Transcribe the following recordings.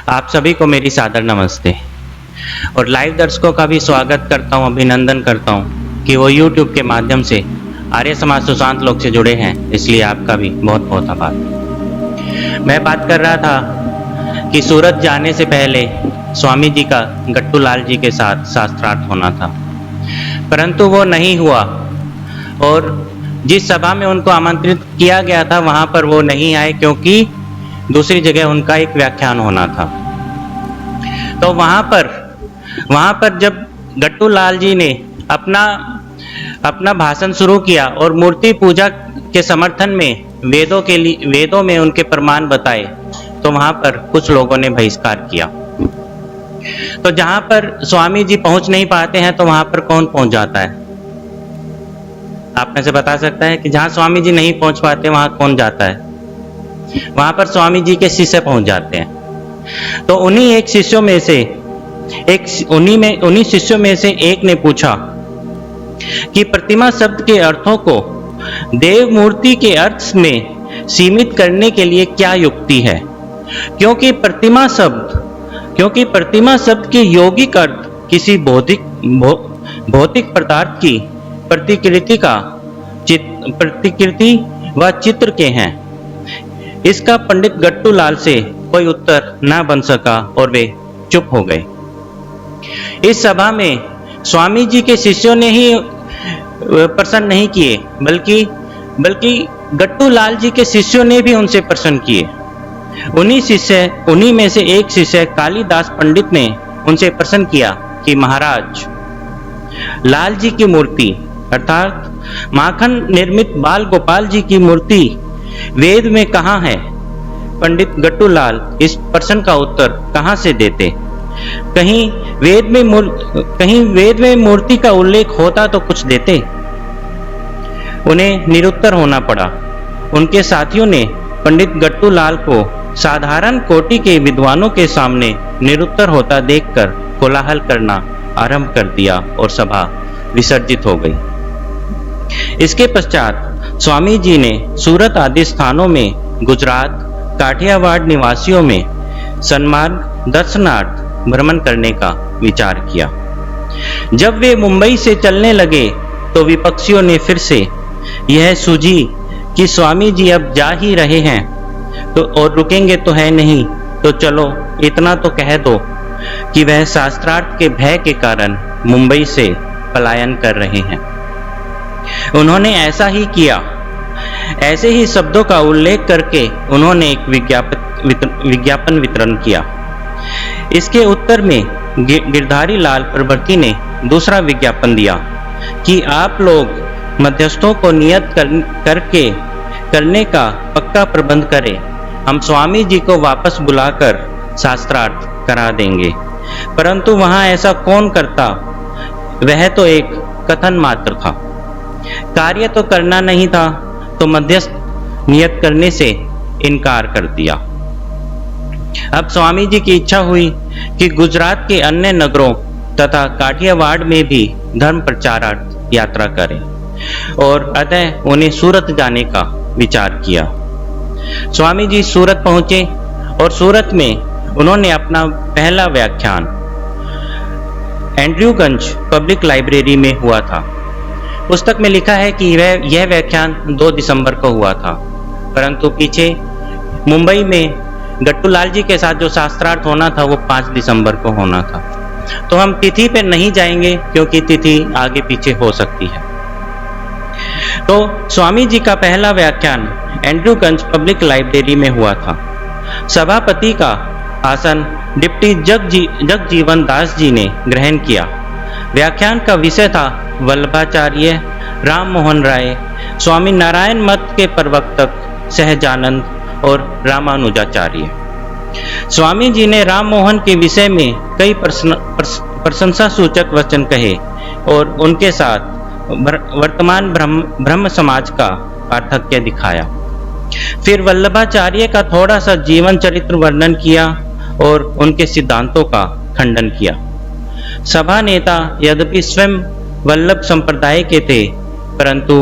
आप सभी को मेरी सादर नमस्ते और लाइव दर्शकों का भी स्वागत करता हूं, अभिनंदन करता हूं कि वो YouTube के माध्यम से आर्य समाज सुशांत लोग से जुड़े हैं, इसलिए आपका भी बहुत बहुत आभार। मैं बात कर रहा था कि सूरत जाने से पहले स्वामी जी का गट्टू लाल जी के साथ शास्त्रार्थ होना था, परंतु वो नहीं हुआ और जिस सभा में उनको आमंत्रित किया गया था वहां पर वो नहीं आए, क्योंकि दूसरी जगह उनका एक व्याख्यान होना था। तो वहां पर जब गट्टू लाल जी ने अपना भाषण शुरू किया और मूर्ति पूजा के समर्थन में वेदों में उनके प्रमाण बताए, तो वहां पर कुछ लोगों ने बहिष्कार किया। तो जहां पर स्वामी जी पहुंच नहीं पाते हैं तो वहां पर कौन पहुंच जाता है? आप में से बता सकता है कि जहां स्वामी जी नहीं पहुंच पाते वहां कौन जाता है? वहां पर स्वामी जी के शिष्य पहुंच जाते हैं। तो उन्हीं शिष्यों में से एक ने पूछा कि प्रतिमा शब्द के अर्थों को देव मूर्ति के अर्थ में सीमित करने के लिए क्या युक्ति है? क्योंकि प्रतिमा शब्द के यौगिक अर्थ किसी भौतिक पदार्थ की प्रतिकृति व चित्र के हैं। इसका पंडित गट्टू लाल से कोई उत्तर न बन सका और वे चुप हो गए। इस सभा में स्वामी जी के शिष्यों ने ही प्रश्न नहीं किए, बल्कि गट्टू लाल जी के शिष्यों ने भी उनसे प्रश्न किए। उन्हीं में से एक शिष्य कालीदास पंडित ने उनसे प्रश्न किया कि महाराज, लाल जी की मूर्ति अर्थात माखन निर्मित बाल गोपाल जी की मूर्ति वेद में कहाँ है? पंडित गट्टू लाल इस प्रश्न का उत्तर कहाँ से देते? कहीं वेद में मूर्ति का उल्लेख होता तो कुछ देते। उन्हें निरुत्तर होना पड़ा। उनके साथियों ने पंडित गट्टू लाल को साधारण कोटि के विद्वानों के सामने निरुत्तर होता देखकर कोलाहल करना आरंभ कर दिया और सभा विसर्जित हो गई। इसके पश्चात स्वामी जी ने सूरत आदि स्थानों में गुजरात काठियावाड़ निवासियों में सन्मार्ग दर्शनार्थ भ्रमण करने का विचार किया। जब वे मुंबई से चलने लगे तो विपक्षियों ने फिर से यह सूझी कि स्वामी जी अब जा ही रहे हैं तो और रुकेंगे तो है नहीं, तो चलो इतना तो कह दो कि वह शास्त्रार्थ के भय के कारण मुंबई से पलायन कर रहे हैं। उन्होंने ऐसा ही किया। ऐसे ही शब्दों का उल्लेख करके उन्होंने एक विज्ञापन वितरण किया। इसके उत्तर में गिरधारी लाल प्रवर्ती ने दूसरा विज्ञापन दिया कि आप लोग मध्यस्थों को नियत करने का पक्का प्रबंध करें, हम स्वामी जी को वापस बुलाकर शास्त्रार्थ करा देंगे। परंतु वहां ऐसा कौन करता? वह तो एक कथन मात्र था, कार्य तो करना नहीं था, तो मध्यस्थ नियत करने से इनकार कर दिया। अब स्वामी जी की इच्छा हुई कि गुजरात के अन्य नगरों तथा काठियावाड़ में भी धर्म प्रचारार्थ यात्रा करें और अतः उन्हें सूरत जाने का विचार किया। स्वामी जी सूरत पहुंचे और सूरत में उन्होंने अपना पहला व्याख्यान एंड्रयूगंज पब्लिक लाइब्रेरी में हुआ था। पुस्तक में लिखा है कि यह व्याख्यान 2 दिसंबर को हुआ था, परंतु पीछे मुंबई में गट्टू लाल जी के साथ जो शास्त्रार्थ होना था वो 5 दिसंबर को होना था। तो हम तिथि पर नहीं जाएंगे क्योंकि तिथि आगे पीछे हो सकती है। तो स्वामी जी का पहला व्याख्यान एंड्रयूगंज पब्लिक लाइब्रेरी में हुआ था। सभापति का आसन डिप्टी जगजीवन दास जी ने ग्रहण किया। व्याख्यान का विषय था वल्लभाचार्य राम मोहन राय, स्वामी नारायण मत के प्रवर्तक सहजानंद और रामानुजाचार्य। स्वामी जी ने राम मोहन के विषय में कई प्रशंसा सूचक वचन कहे और उनके साथ वर्तमान ब्रह्म समाज का पार्थक्य दिखाया। फिर वल्लभाचार्य का थोड़ा सा जीवन चरित्र वर्णन किया और उनके सिद्धांतों का खंडन किया। सभा नेता यद्यपि स्वयं वल्लभ संप्रदाय के थे, परंतु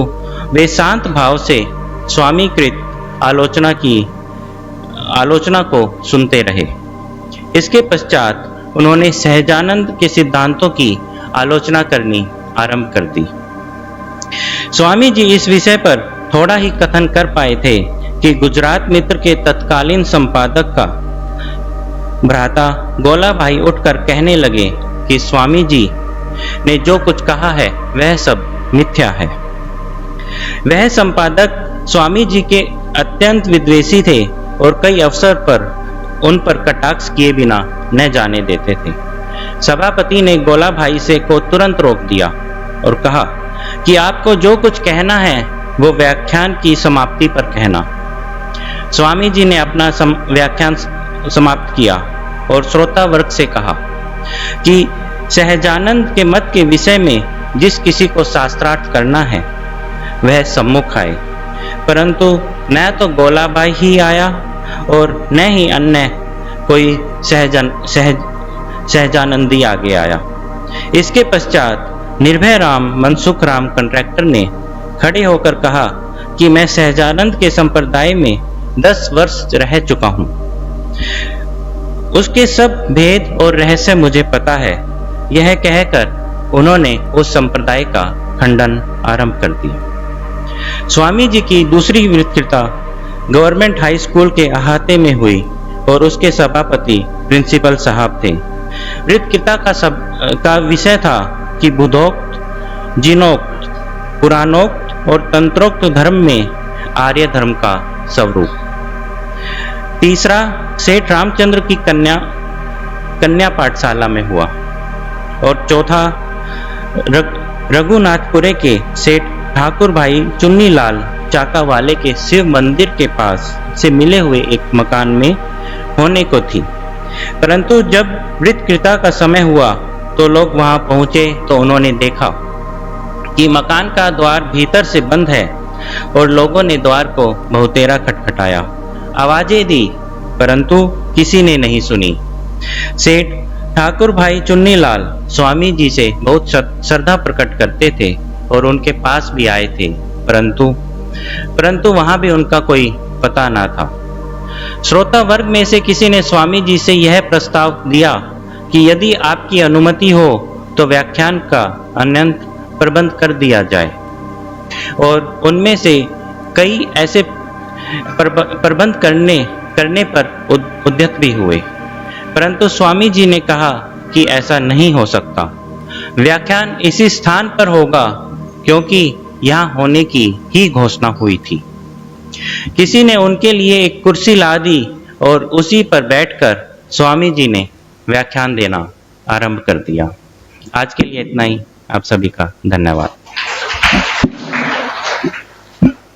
वे शांत भाव से स्वामीकृत आलोचना को सुनते रहे। इसके पश्चात उन्होंने सहजानंद के सिद्धांतों की आलोचना करनी आरंभ कर दी। स्वामी जी इस विषय पर थोड़ा ही कथन कर पाए थे कि गुजरात मित्र के तत्कालीन संपादक का भ्राता गोला भाई उठकर कहने लगे कि स्वामी जी ने जो कुछ कहा है वह सब मिथ्या है। वह संपादक स्वामी जी के अत्यंत विद्वेषी थे और कई अवसर पर उन पर कटाक्ष किए बिना न जाने देते थे। सभापति ने गोला भाई से को तुरंत रोक दिया और कहा कि आपको जो कुछ कहना है वो व्याख्यान की समाप्ति पर कहना। स्वामी जी ने अपना व्याख्यान समाप्त किया और श्रोता वर्ग से कहा कि सहजानंद के मत के विषय में जिस किसी को शास्त्रार्थ करना है वह सम्मुख आए, परंतु न तो गोलाबाई ही आया और न ही अन्य कोई सहजानंदी आगे आया। इसके पश्चात निर्भय राम मनसुख राम कंट्रैक्टर ने खड़े होकर कहा कि मैं सहजानंद के संप्रदाय में 10 वर्ष रह चुका हूं, उसके सब भेद और रहस्य मुझे पता है। यह कहकर उन्होंने उस संप्रदाय का खंडन आरंभ कर दिया। स्वामी जी की दूसरी वक्तृता गवर्नमेंट हाई स्कूल के अहाते में हुई और उसके सभापति प्रिंसिपल साहब थे। वक्तृता का विषय था कि बुद्धोक्त, जिनोक्त, पुराणोक्त और तंत्रोक्त धर्म में आर्य धर्म का स्वरूप। तीसरा सेठ रामचंद्र की कन्या पाठशाला में हुआ और चौथा रघुनाथपुरे के सेठ ठाकुर भाई चुन्नीलाल चाकावाले के शिव मंदिर के पास से मिले हुए एक मकान में होने को थी, परंतु जब वक्तृता का समय हुआ तो लोग वहां पहुंचे तो उन्होंने देखा कि मकान का द्वार भीतर से बंद है और लोगों ने द्वार को बहुतेरा खटखटाया, आवाजें दी, परंतु किसी ने नहीं सुनी। सेठ ठाकुर भाई चुन्नीलाल स्वामी जी से बहुत श्रद्धा प्रकट करते थे और उनके पास भी आए थे, परंतु वहां भी उनका कोई पता ना था। श्रोता वर्ग में से किसी ने स्वामी जी से यह प्रस्ताव दिया कि यदि आपकी अनुमति हो तो व्याख्यान का अन्यंत प्रबंध कर दिया जाए, और उनमें से कई ऐसे प्रबंध करने पर उद्यत भी हुए, परंतु स्वामी जी ने कहा कि ऐसा नहीं हो सकता। व्याख्यान इसी स्थान पर होगा क्योंकि यहाँ होने की ही घोषणा हुई थी। किसी ने उनके लिए एक कुर्सी ला दी और उसी पर बैठकर स्वामी जी ने व्याख्यान देना आरंभ कर दिया। आज के लिए इतना ही। आप सभी का धन्यवाद।